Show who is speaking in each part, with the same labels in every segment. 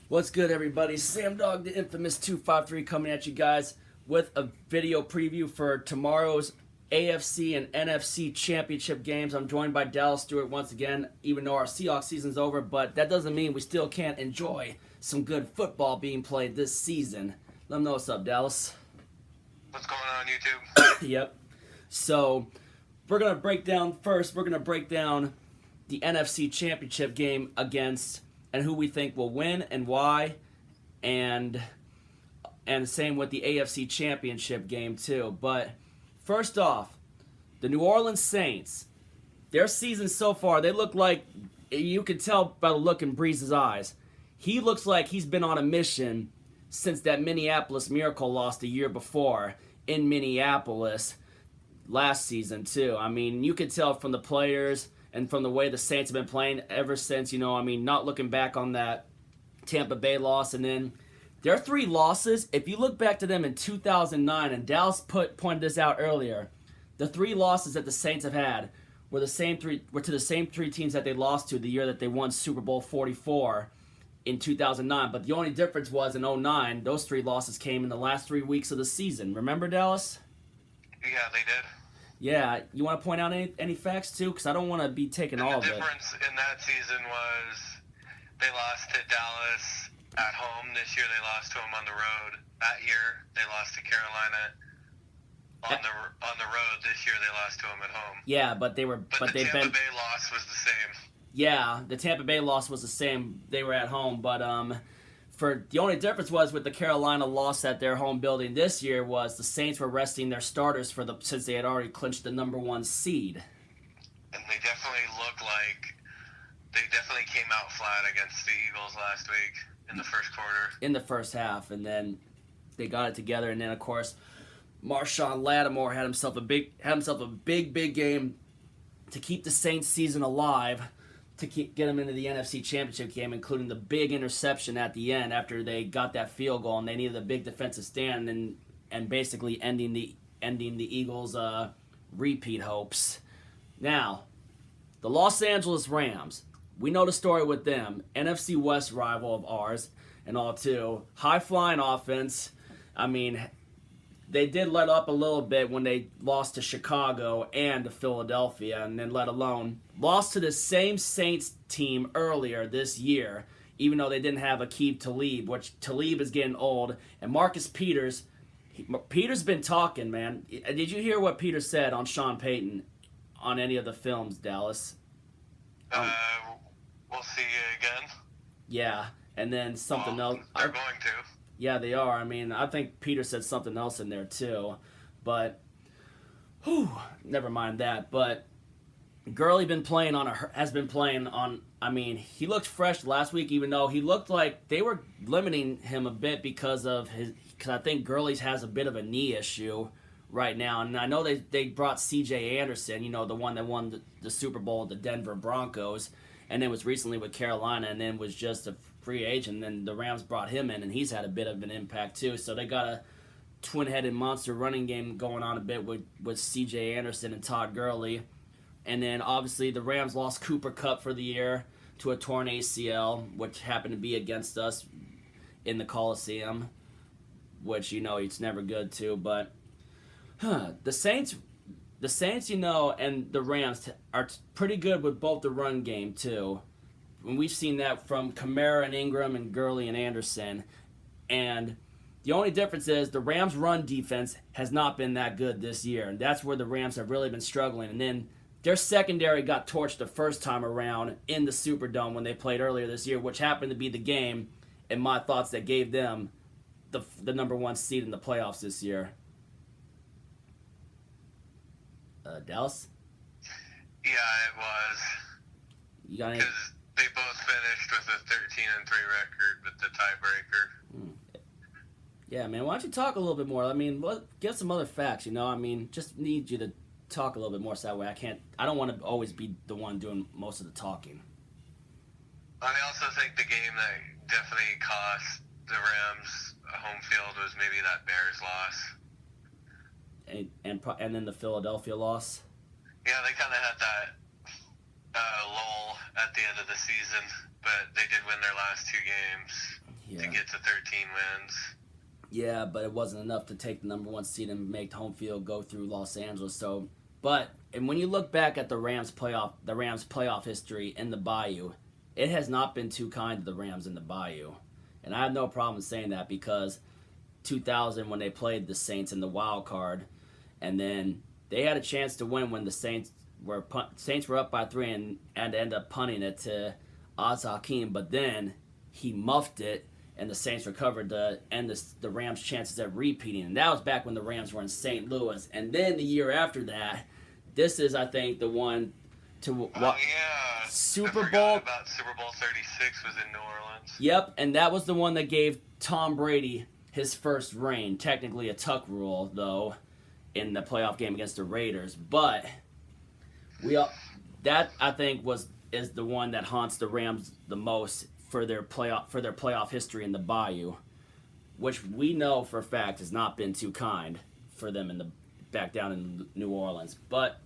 Speaker 1: What's good, everybody? Sam Dog, the infamous 253, coming at you guys with a video preview for tomorrow's AFC and NFC championship games. I'm joined by Dallas Stewart once again, even though our Seahawks season's over, but that doesn't mean we still can't enjoy some good football being played this season. Let them know what's up, Dallas.
Speaker 2: What's going on YouTube?
Speaker 1: Yep. So, we're going to break down the NFC championship game against and who we think will win and why, and same with the AFC championship game too. But first off, the New Orleans Saints, their season so far, they look like, you can tell by the look in Breeze's eyes, he looks like he's been on a mission since that Minneapolis Miracle loss the year before in Minneapolis last season too. I mean, you could tell from the players and from the way the Saints have been playing ever since, not looking back on that Tampa Bay loss. And then their three losses, if you look back to them in 2009, and Dallas pointed this out earlier, the three losses that the Saints have had were to the same three teams that they lost to the year that they won Super Bowl 44 in 2009. But the only difference was in 2009, those three losses came in the last 3 weeks of the season. Remember, Dallas?
Speaker 2: Yeah, they did.
Speaker 1: Yeah, you want to point out any facts too? Because I don't want to be taking all of it.
Speaker 2: The difference in that season was they lost to Dallas at home. This year they lost to them on the road. That year they lost to Carolina on the road. This year they lost to them at home.
Speaker 1: Yeah, but the Tampa
Speaker 2: Bay loss was the same.
Speaker 1: Yeah, the Tampa Bay loss was the same. They were at home, but the only difference was with the Carolina loss at their home building this year was the Saints were resting their starters since they had already clinched the number 1 seed.
Speaker 2: And they definitely came out flat against the Eagles last week in the first quarter.
Speaker 1: In the first half, and then they got it together, and then of course Marshawn Lattimore had himself a big game to keep the Saints season alive, to get them into the NFC Championship game, including the big interception at the end after they got that field goal and they needed a big defensive stand and basically ending the Eagles' repeat hopes. Now, the Los Angeles Rams, we know the story with them. NFC West rival of ours and all too. High-flying offense. I mean, they did let up a little bit when they lost to Chicago and to Philadelphia, and then let alone lost to the same Saints team earlier this year, even though they didn't have Aqib Talib, which Talib is getting old, and Marcus Peters. Peters been talking, man. Did you hear what Peters said on Sean Payton on any of the films, Dallas?
Speaker 2: We'll see you again.
Speaker 1: Yeah, and then something else.
Speaker 2: They're going to.
Speaker 1: Yeah, they are. I mean, I think Peter said something else in there too, but never mind that. But Gurley has been playing on. I mean, he looked fresh last week, even though he looked like they were limiting him a bit because I think Gurley's has a bit of a knee issue right now, and I know they brought C.J. Anderson, the one that won the Super Bowl with the Denver Broncos, and then was recently with Carolina, and then was just a free agent, and then the Rams brought him in, and he's had a bit of an impact too. So they got a twin-headed monster running game going on a bit with C.J. Anderson and Todd Gurley. And then obviously the Rams lost Cooper Kupp for the year to a torn ACL, which happened to be against us in the Coliseum, which it's never good too. But the Saints, and the Rams are pretty good with both the run game too. And we've seen that from Kamara and Ingram and Gurley and Anderson. And the only difference is the Rams' run defense has not been that good this year. And that's where the Rams have really been struggling. And then their secondary got torched the first time around in the Superdome when they played earlier this year, which happened to be the game, in my thoughts, that gave them the number 1 seed in the playoffs this year. Dallas?
Speaker 2: Yeah, it was.
Speaker 1: You got any?
Speaker 2: Because they both finished with a 13-3 record with the tiebreaker.
Speaker 1: Yeah, man. Why don't you talk a little bit more? I mean, get some other facts. I mean, just need you to talk a little bit more, so that way I don't want to always be the one doing most of the talking.
Speaker 2: I also think the game that definitely cost the Rams a home field was maybe that Bears loss.
Speaker 1: And then the Philadelphia loss.
Speaker 2: Yeah, they kind of had that lull at the end of the season, but they did win their last 2 games. to get to 13 wins.
Speaker 1: Yeah, but it wasn't enough to take the number 1 seed and make home field go through Los Angeles. So, and when you look back at the Rams playoff history in the Bayou, it has not been too kind to the Rams in the Bayou. And I have no problem saying that because 2000 when they played the Saints in the wild card, and then they had a chance to win when the Saints were up by 3 and ended up punting it to Oz Hakeem, but then he muffed it and the Saints recovered to end the Rams' chances at repeating. And that was back when the Rams were in St. Louis. And then the year after that, this is, I think, the one to Super Bowl.
Speaker 2: About Super Bowl 36 was in New Orleans.
Speaker 1: Yep, and that was the one that gave Tom Brady his first reign. Technically a tuck rule, though, in the playoff game against the Raiders. But that I think is the one that haunts the Rams the most for their playoff history in the Bayou, which we know for a fact has not been too kind for them back down in New Orleans. But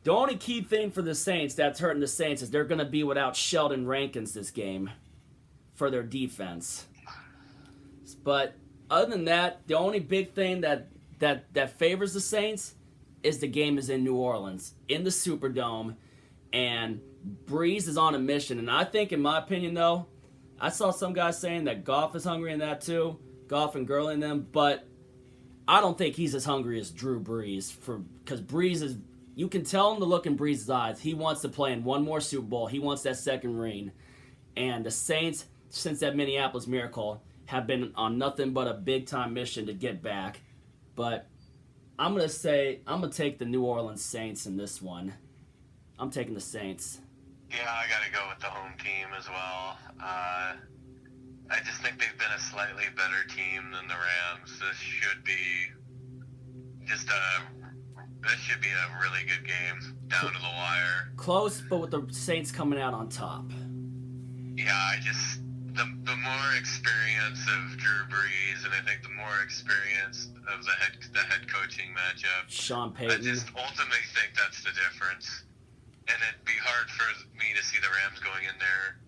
Speaker 1: the only key thing for the Saints that's hurting the Saints is they're going to be without Sheldon Rankins this game for their defense. But other than that, the only big thing that favors the Saints is the game is in New Orleans, in the Superdome, and Breeze is on a mission. And I think, in my opinion, though, I saw some guys saying that Goff is hungry in that too, Goff and Gurley and them, but I don't think he's as hungry as Drew Brees, because Breeze is, you can tell in the look in Breeze's eyes, he wants to play in one more Super Bowl. He wants that second ring. And the Saints, since that Minneapolis Miracle, have been on nothing but a big-time mission to get back. But I'm going to take the New Orleans Saints in this one. I'm taking the Saints.
Speaker 2: Yeah, I got to go with the home team as well. I just think they've been a slightly better team than the Rams. This should be a really good game down to the wire.
Speaker 1: Close, but with the Saints coming out on top.
Speaker 2: Yeah, the more experience of Drew Brees, and I think the more experience of the head coaching matchup.
Speaker 1: Sean Payton.
Speaker 2: I just ultimately think that's the difference. And it'd be hard for me to see the Rams going in there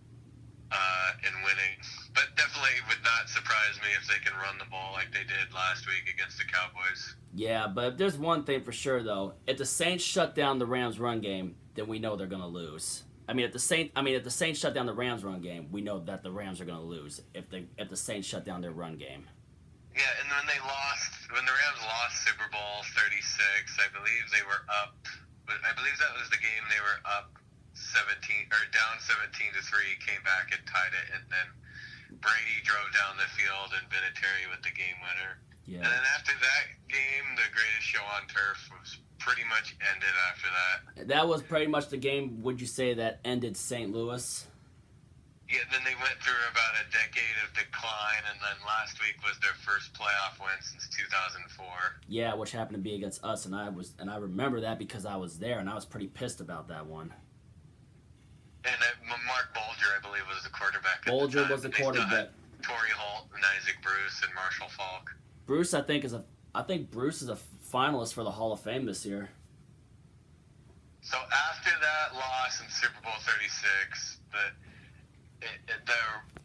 Speaker 2: and winning. But definitely would not surprise me if they can run the ball like they did last week against the Cowboys.
Speaker 1: Yeah, but there's one thing for sure, though. If the Saints shut down the Rams' run game, then we know they're going to lose. If the Saints shut down the Rams' run game, we know that the Rams are going to lose. If the Saints shut down their run game.
Speaker 2: Yeah, and when the Rams lost Super Bowl 36, I believe they were up. But I believe that was the game they were up 17 to 3, came back and tied it, and then Brady drove down the field and Vinatieri with the game winner.
Speaker 1: Yeah.
Speaker 2: And then after that game, the greatest show on turf was pretty much ended after that.
Speaker 1: That was pretty much the game, would you say, that ended St. Louis?
Speaker 2: Yeah, then they went through about a decade of decline, and then last week was their first playoff win since 2004.
Speaker 1: Yeah, which happened to be against us, and I remember that because I was there, and I was pretty pissed about that one.
Speaker 2: And Mark Bolger, I believe, was the quarterback.
Speaker 1: Bolger was the quarterback.
Speaker 2: Torrey Holt and Isaac Bruce and Marshall Faulk.
Speaker 1: Bruce, I think Bruce is a finalist for the Hall of Fame this year.
Speaker 2: So after that loss in Super Bowl 36, the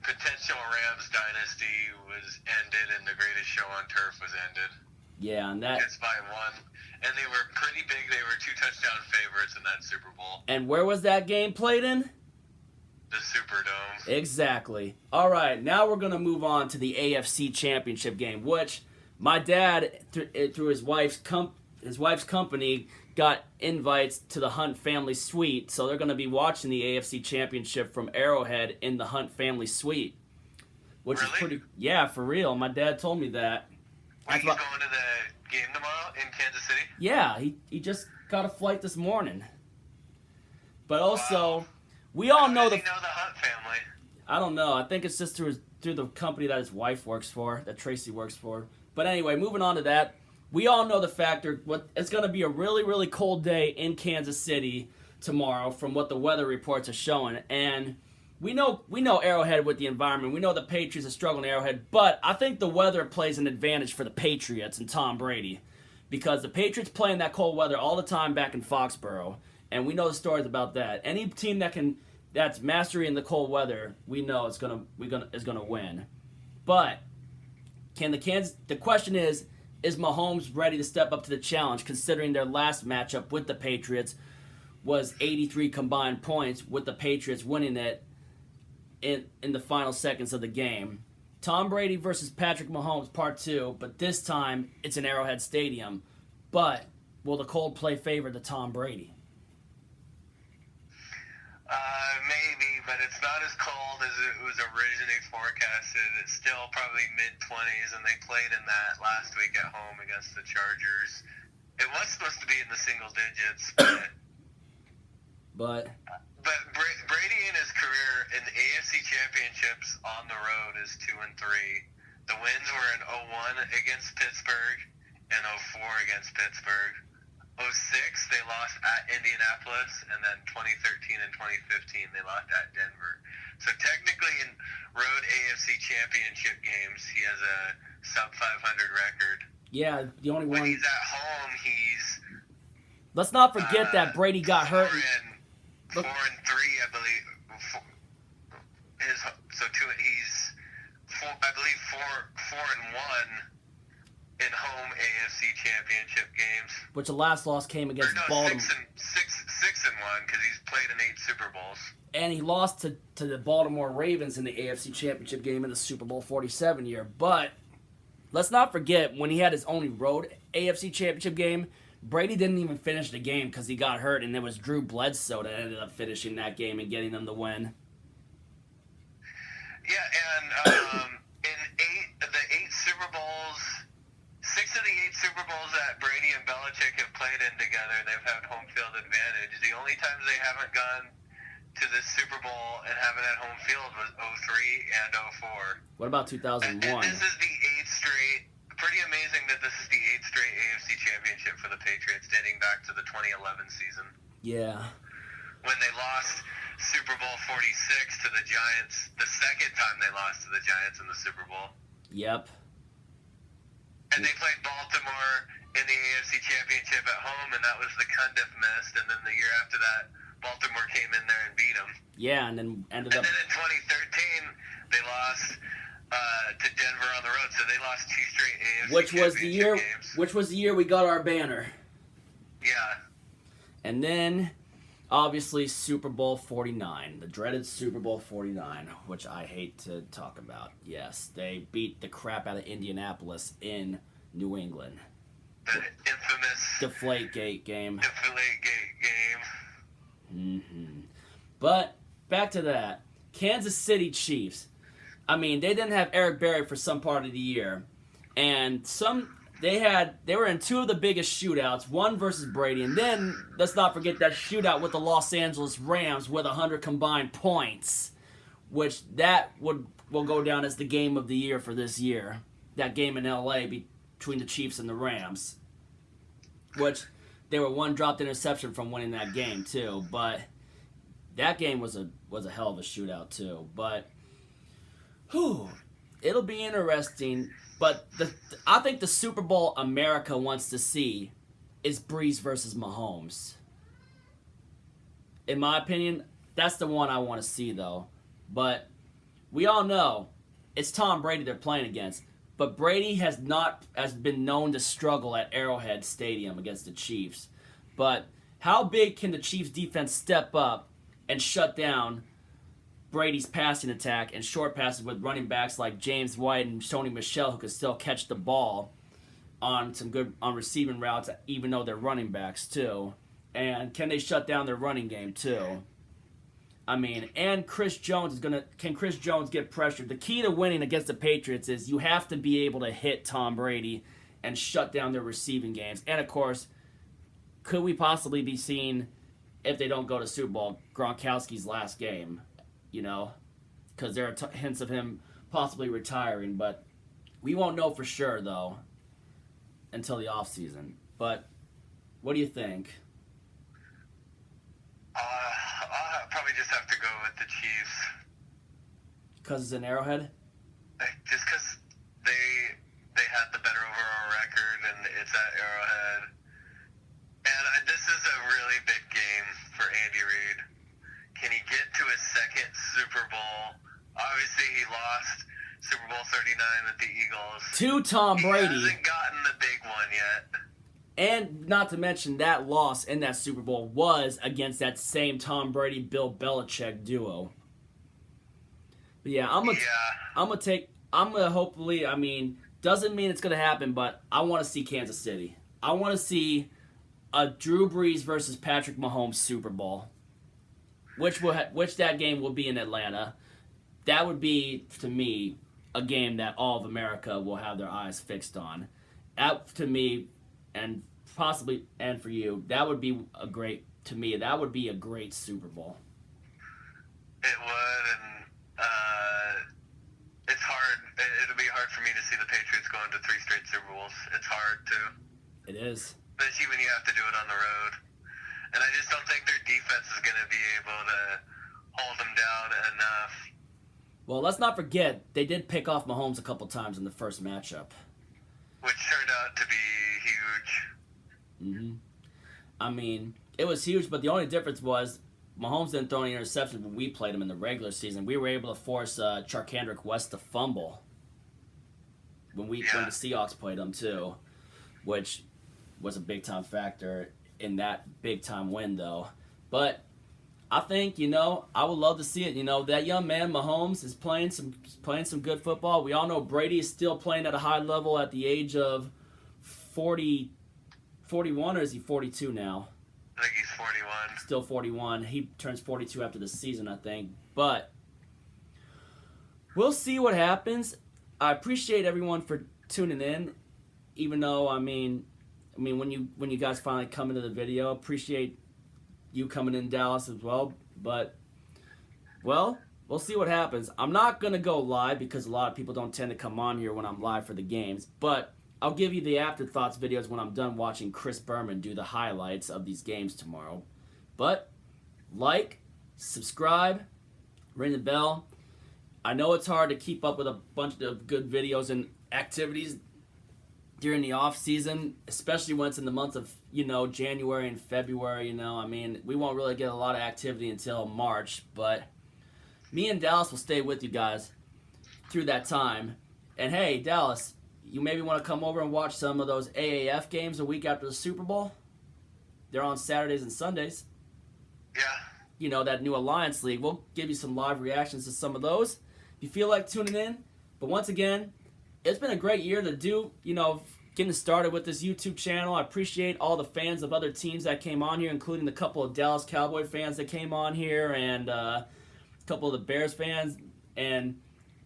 Speaker 2: potential Rams dynasty was ended, and the greatest show on turf was ended.
Speaker 1: Yeah, and that.
Speaker 2: It's by one, and they were pretty big. They were 2 touchdown favorites in that Super Bowl.
Speaker 1: And where was that game played in?
Speaker 2: The Superdome.
Speaker 1: Exactly. All right, now we're gonna move on to the AFC Championship game, which my dad, through his wife's company, got invites to the Hunt family suite, so they're going to be watching the AFC Championship from Arrowhead in the Hunt family suite, which
Speaker 2: really?
Speaker 1: is pretty. Yeah, for real. My dad told me that.
Speaker 2: He's going to the game tomorrow in Kansas City?
Speaker 1: Yeah, he just got a flight this morning. But also,
Speaker 2: wow.
Speaker 1: We all know
Speaker 2: How does he know the Hunt family?
Speaker 1: I don't know. I think it's just through the company that his wife works for, that Tracy works for. But anyway, moving on to that. We all know the factor. It's going to be a really, really cold day in Kansas City tomorrow from what the weather reports are showing. And we know Arrowhead with the environment. We know the Patriots are struggling Arrowhead. But I think the weather plays an advantage for the Patriots and Tom Brady. Because the Patriots play in that cold weather all the time back in Foxborough. And we know the stories about that. Any team that can that's mastery in the cold weather. We know is gonna win. But the question is Mahomes ready to step up to the challenge, considering their last matchup with the Patriots was 83 combined points, with the Patriots winning it in the final seconds of the game. Tom Brady versus Patrick Mahomes, part 2, but this time it's in Arrowhead Stadium. But will the cold play favor the Tom Brady?
Speaker 2: Maybe, but it's not as cold as it was originally forecasted. It's still probably mid-20s, and they played in that last week at home against the Chargers. It was supposed to be in the single digits,
Speaker 1: but
Speaker 2: Brady in his career in the AFC Championships on the road is 2-3. The wins were in 01 against Pittsburgh and 04 against Pittsburgh. 06 they lost at Indianapolis, and then 2013 and 2015 they lost at Denver. So technically in road AFC Championship games he has a sub 500 record.
Speaker 1: Yeah, the only
Speaker 2: when
Speaker 1: one.
Speaker 2: he's at home he's.
Speaker 1: Let's not forget that Brady got hurt.
Speaker 2: 4-3, I believe. He's I believe 4-1 in home AFC Championship games.
Speaker 1: Which the last loss came against Baltimore.
Speaker 2: 6-1 because he's played in 8 Super Bowls.
Speaker 1: And he lost to the Baltimore Ravens in the AFC Championship game in the Super Bowl 47 year. But let's not forget, when he had his only road AFC Championship game, Brady didn't even finish the game because he got hurt, and it was Drew Bledsoe that ended up finishing that game and getting them the win.
Speaker 2: Yeah, and in the 8 Super Bowls, 6 of the 8 Super Bowls that Brady and Belichick have played in together, they've had home field advantage. The only times they haven't gone to the Super Bowl and have it at home field was 03 and 04.
Speaker 1: What about 2001?
Speaker 2: And this is the 8th straight. Pretty amazing that this is the 8th straight AFC Championship for the Patriots, dating back to the 2011 season.
Speaker 1: Yeah.
Speaker 2: When they lost Super Bowl 46 to the Giants, the second time they lost to the Giants in the Super Bowl.
Speaker 1: Yep.
Speaker 2: And they played Baltimore in the AFC Championship at home, and that was the Cundiff missed. And then the year after that, Baltimore came in there and beat them.
Speaker 1: Yeah, and then ended up.
Speaker 2: And then in 2013, they lost to Denver on the road, so they lost 2 straight AFC games.
Speaker 1: Which was the year we got our banner.
Speaker 2: Yeah.
Speaker 1: And then, obviously, Super Bowl 49, the dreaded Super Bowl 49, which I hate to talk about. Yes, they beat the crap out of Indianapolis in New England.
Speaker 2: The infamous
Speaker 1: Deflategate game.
Speaker 2: Deflategate game.
Speaker 1: Mm-hmm. But back to that, Kansas City Chiefs. I mean, they didn't have Eric Berry for some part of the year, and they were in 2 of the biggest shootouts, one versus Brady, and then let's not forget that shootout with the Los Angeles Rams with 100 combined points, which that will go down as the game of the year for this year. That game in LA between the Chiefs and the Rams, which they were one dropped interception from winning that game too. But that game was a hell of a shootout too. But it'll be interesting. But I think the Super Bowl America wants to see is Breeze versus Mahomes. In my opinion, that's the one I want to see, though. But we all know it's Tom Brady they're playing against. But Brady has been known to struggle at Arrowhead Stadium against the Chiefs. But how big can the Chiefs defense step up and shut down Brady's passing attack and short passes with running backs like James White and Sony Michel, who can still catch the ball on receiving routes, even though they're running backs too? And can they shut down their running game too? I mean, and Chris Jones can Chris Jones get pressured? The key to winning against the Patriots is you have to be able to hit Tom Brady and shut down their receiving games. And of course, could we possibly be seeing, if they don't go to Super Bowl, Gronkowski's last game? You know, because there are hints of him possibly retiring, but we won't know for sure, though, until the offseason. But what do you think?
Speaker 2: I'll probably just have to go with the Chiefs.
Speaker 1: Because it's an Arrowhead?
Speaker 2: Just because they had the better overall record, and it's at Arrowhead. And this is a really big game for Andy Reid. Can he get to a obviously he lost Super Bowl 39 with the Eagles.
Speaker 1: To Tom Brady.
Speaker 2: He hasn't gotten the big one yet.
Speaker 1: And not to mention that loss in that Super Bowl was against that same Tom Brady-Bill Belichick duo. But yeah, I'm gonna hopefully, I mean, doesn't mean it's gonna happen, but I want to see Kansas City. I want to see a Drew Brees versus Patrick Mahomes Super Bowl, which that game will be in Atlanta. That would be, to me, a game that all of America will have their eyes fixed on. That, to me, and possibly, and for you, that would be a great Super Bowl.
Speaker 2: It would, and it's hard. It'll be hard for me to see the Patriots going to 3 straight Super Bowls. It's hard to.
Speaker 1: It is.
Speaker 2: Especially when you have to do it on the road. And I just don't think their defense is going to be able to hold them down enough.
Speaker 1: Well, let's not forget, they did pick off Mahomes a couple times in the first matchup.
Speaker 2: Which turned out to be huge.
Speaker 1: Mm-hmm. I mean, it was huge, but the only difference was Mahomes didn't throw any interceptions when we played him in the regular season. We were able to force Charkandrick West to fumble when the Seahawks played him too, which was a big-time factor in that big-time win, though. But I think, I would love to see it. That young man, Mahomes, is playing some good football. We all know Brady is still playing at a high level at the age of 41, or is he 42 now?
Speaker 2: I think he's 41.
Speaker 1: Still 41. He turns 42 after the season, I think. But we'll see what happens. I appreciate everyone for tuning in, even though, I mean, when you guys finally come into the video, appreciate you coming in, Dallas, as well. But, well, we'll see what happens. I'm not going to go live because a lot of people don't tend to come on here when I'm live for the games. But I'll give you the afterthoughts videos when I'm done watching Chris Berman do the highlights of these games tomorrow. But, like, subscribe, ring the bell. I know it's hard to keep up with a bunch of good videos and activities during the off season, especially when it's in the months of, January and February, I mean, we won't really get a lot of activity until March, but me and Dallas will stay with you guys through that time. And hey, Dallas, you maybe want to come over and watch some of those AAF games a week after the Super Bowl. They're on Saturdays and Sundays.
Speaker 2: Yeah.
Speaker 1: That new Alliance League. We'll give you some live reactions to some of those if you feel like tuning in. But once again, it's been a great year to do, getting started with this YouTube channel. I appreciate all the fans of other teams that came on here, including the couple of Dallas Cowboy fans that came on here and a couple of the Bears fans. And,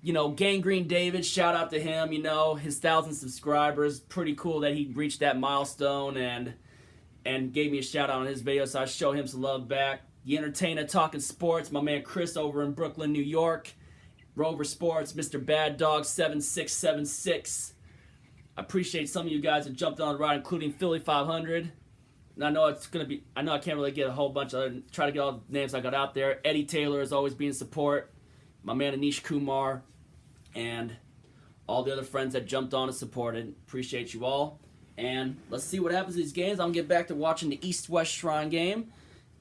Speaker 1: Gangrene David, shout out to him, his 1,000 subscribers. Pretty cool that he reached that milestone and gave me a shout out on his video, so I show him some love back. The Entertainer Talking Sports, my man Chris over in Brooklyn, New York. Rover Sports, Mr. Bad Dog 7676. I appreciate some of you guys that jumped on the ride, including Philly 500. And I know I can't really get a whole bunch of try to get all the names I got out there. Eddie Taylor is always being support. My man Anish Kumar, and all the other friends that jumped on and supported. Appreciate you all. And let's see what happens in these games. I'm gonna get back to watching the East-West Shrine game,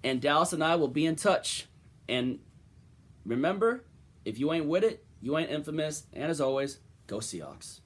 Speaker 1: and Dallas and I will be in touch. And remember, if you ain't with it, you ain't infamous. And as always, go Seahawks.